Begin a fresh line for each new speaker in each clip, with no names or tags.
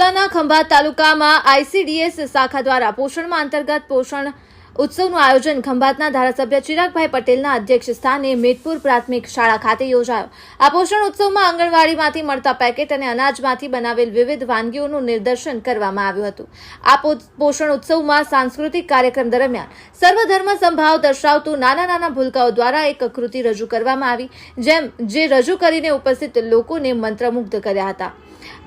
જિલ્લાના ખંભાત તાલુકામાં આઈસીડીએસ શાખા દ્વારા પોષણમાં અંતર્ગત પોષણ ઉત્સવનું આયોજન ખંભાતના ધારાસભ્ય ચિરાગભાઈ પટેલના અધ્યક્ષ સ્થાને મેદપુર પ્રાથમિક શાળા ખાતે યોજાયો। આ પોષણ ઉત્સવમાં આંગણવાડીમાંથી મળતા પેકેટ અને અનાજમાંથી બનાવેલ વિવિધ વાનગીઓનું નિદર્શન કરવામાં આવ્યું હતું। આ પોષણ ઉત્સવમાં સાંસ્કૃતિક કાર્યક્રમ દરમિયાન સર્વધર્મ સંભાવ દર્શાવતું નાના ભૂલકાઓ દ્વારા એક કૃતિ રજૂ કરવામાં આવી, જે રજૂ કરીને ઉપસ્થિત લોકોને મંત્રમુગ્ધ કર્યા હતા।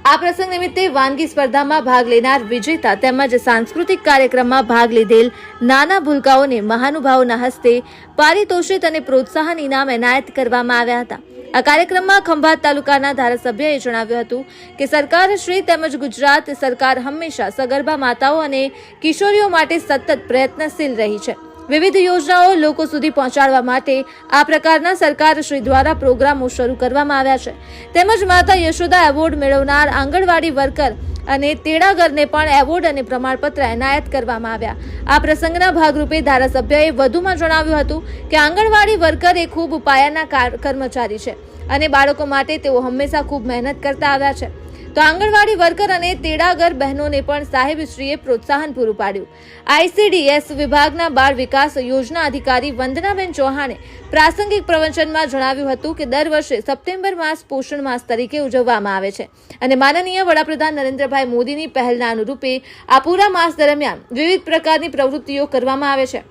આ પ્રસંગ નિમિત્તે વાનગી સ્પર્ધામાં ભાગ લેનાર વિજેતા તેમજ સાંસ્કૃતિક કાર્યક્રમમાં ભાગ લીધેલ નાના ભૂલકાઓને મહાનુભાવોના હસ્તે પારિતોષિક અને પ્રોત્સાહન ઇનામ એનાયત કરવામાં આવ્યા હતા। આ કાર્યક્રમમાં ખંભાત તાલુકાના ધારાસભ્યએ જણાવ્યું હતું કે સરકાર શ્રી તેમજ ગુજરાત સરકાર હંમેશા સગર્ભા માતાઓ અને કિશોરીઓ માટે સતત પ્રયત્નશીલ રહી છે। વિવિધ યોજનાઓ લોકો સુધી પહોંચાડવા માટે આ પ્રકારના સરકાર શ્રી દ્વારા પ્રોગ્રામો શરૂ કરવામાં આવ્યા છે। તેમજ માતા યશોદા એવોર્ડ મેળવનાર આંગણવાડી વર્કર અને તેડાગરને પણ એવોર્ડ અને પ્રમાણપત્ર એનાયત કરવામાં આવ્યા। આ પ્રસંગના ભાગરૂપે ધારાસભ્યએ વધુમાં જણાવ્યું હતું કે આંગણવાડી વર્કર એ ખૂબ પાયાના કર્મચારી છે અને બાળકો માટે તેઓ હંમેશા ખૂબ મહેનત કરતા આવ્યા છે। તો આંગણવાડી વર્કર અને તેડાગર બહેનોને પણ સાહેબશ્રીએ પ્રોત્સાહન પૂરું પાડ્યું। આઈસીડીએસ વિભાગના બાળ વિકાસ યોજના અધિકારી વંદનાબેન ચૌહાણે પ્રાસંગિક પ્રવચનમાં જણાવ્યું હતું કે દર વર્ષે સપ્ટેમ્બર માસ પોષણ માસ તરીકે ઉજવવામાં આવે છે અને માનનીય વડાપ્રધાન નરેન્દ્રભાઈ મોદીની પહેલના અનુરૂપે આ પૂરા માસ દરમિયાન વિવિધ પ્રકારની પ્રવૃત્તિઓ કરવામાં આવે છે,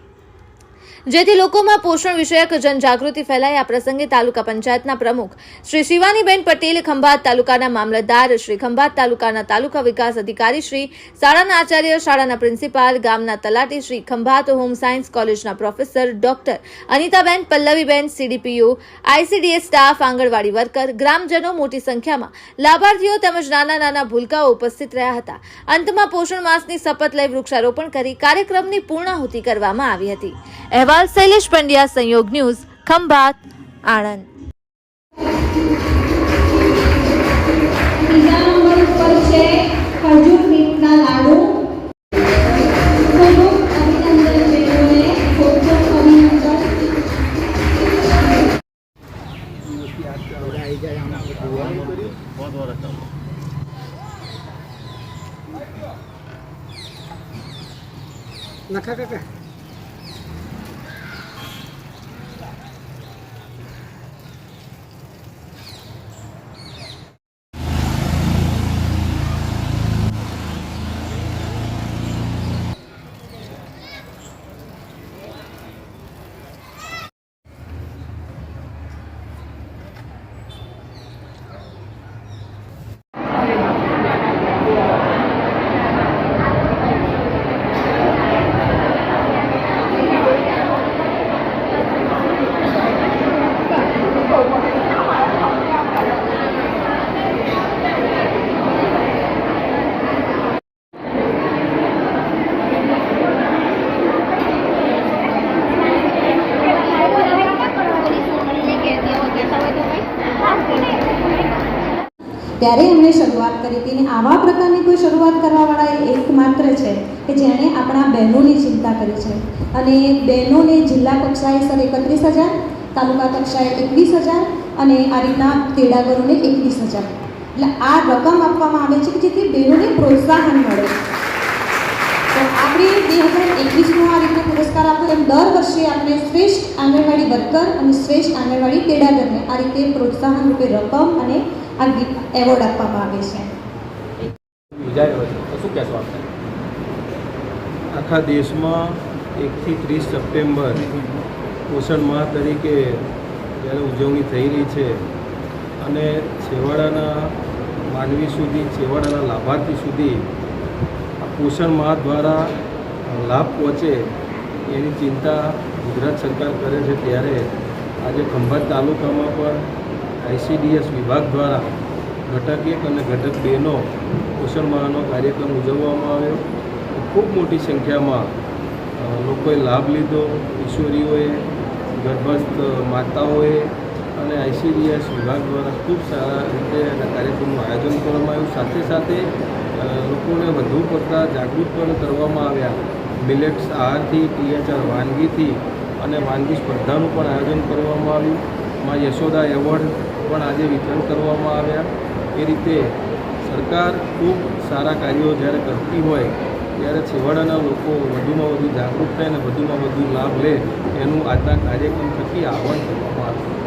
જેથી લોકોમાં પોષણ વિષયક જનજાગૃતિ ફેલાય। આ પ્રસંગે તાલુકા પંચાયતના પ્રમુખ શ્રી શિવાનીબેન પટેલ, ખંભાત તાલુકાના મામલતદાર શ્રી, ખંભાત તાલુકાના તાલુકા વિકાસ અધિકારી શ્રી, શાળાના આચાર્ય, શાળાના પ્રિન્સિપાલ, ગામના તલાટી શ્રી, ખંભાત હોમ સાયન્સ કોલેજના professor doctor Anitaben, Pallaviben, CDPO, ICDS staff, anganwadi worker, ગ્રામજનો મોટી સંખ્યામાં લાભાર્થીઓ તેમજ નાના ભૂલકાઓ ઉપસ્થિત રહ્યા હતા। અંતમાં પોષણ માસની શપથ લઈ વૃક્ષારોપણ કરી કાર્યક્રમની પૂર્ણાહુતિ કરવામાં આવી હતી। અહેવાલ શૈલેષ પંડ્યા, સંયોગ ન્યૂઝ, ખંભાત, આણંદ।
બીજા નંબર ઉપર છે ખજૂર મીઠના લાડુ। ખૂબ અભિનંદન બેનોને, ખૂબ અભિનંદન।
નખા કાકા
ત્યારે એમણે શરૂઆત કરી હતી અને આવા પ્રકારની કોઈ શરૂઆત કરવાવાળા એકમાત્ર છે કે જેણે આપણા બહેનોની ચિંતા કરી છે અને બહેનોને જિલ્લા કક્ષાએ સર 31,000, તાલુકા કક્ષાએ 21,000 અને આ રીતના તેડાગરોને 21,000, એટલે આ રકમ આપવામાં આવે છે કે જેથી બહેનોને પ્રોત્સાહન મળે। તો આપણે 2021નો આ રીતનો પુરસ્કાર આપ્યો, એમ દર વર્ષે આપણે શ્રેષ્ઠ આંગણવાડી વર્કર અને શ્રેષ્ઠ આંગણવાડી તેડાગરને આ રીતે પ્રોત્સાહન રૂપે રકમ અને આ એવોર્ડ આપવામાં આવે છે।
આખા દેશમાં 1 થી 30 સપ્ટેમ્બર પોષણ માહ તરીકે જ્યારે ઉજવણી થઈ રહી છે અને છેવાડાના માનવી સુધી, છેવાડાના લાભાર્થી સુધી આ પોષણ માહ દ્વારા લાભ પહોંચે એની ચિંતા ગુજરાત સરકાર કરે છે, ત્યારે આજે ખંભાત તાલુકામાં પણ આઈસીડીએસ વિભાગ દ્વારા ઘટક 1 અને ઘટક 2નો પોષણ માહનો કાર્યક્રમ ઉજવવામાં આવ્યો। ખૂબ મોટી સંખ્યામાં લોકોએ લાભ લીધો। કિશોરીઓએ, ગર્ભસ્થ માતાઓએ અને આઈસીડીએસ વિભાગ દ્વારા ખૂબ સારા રીતે એના કાર્યક્રમનું આયોજન કરવામાં આવ્યું। સાથે સાથે લોકોને વધુ પડતા જાગૃત પણ કરવામાં આવ્યા। મિલેટ્સ આહારથી, THR વાનગીથી અને વાનગી સ્પર્ધાનું પણ આયોજન કરવામાં આવ્યું। માં યશોદા એવોર્ડ પણ આજે વિતરણ કરવામાં આવ્યા। એ રીતે સરકાર ખૂબ સારા કાર્યો જ્યારે કરતી હોય ત્યારે છેવાડાના લોકો વધુમાં વધુ જાગૃત થાય અને વધુમાં વધુ લાભ લે એનું આજના કાર્યક્રમ થકી આહવાન કરવામાં આવ્યું.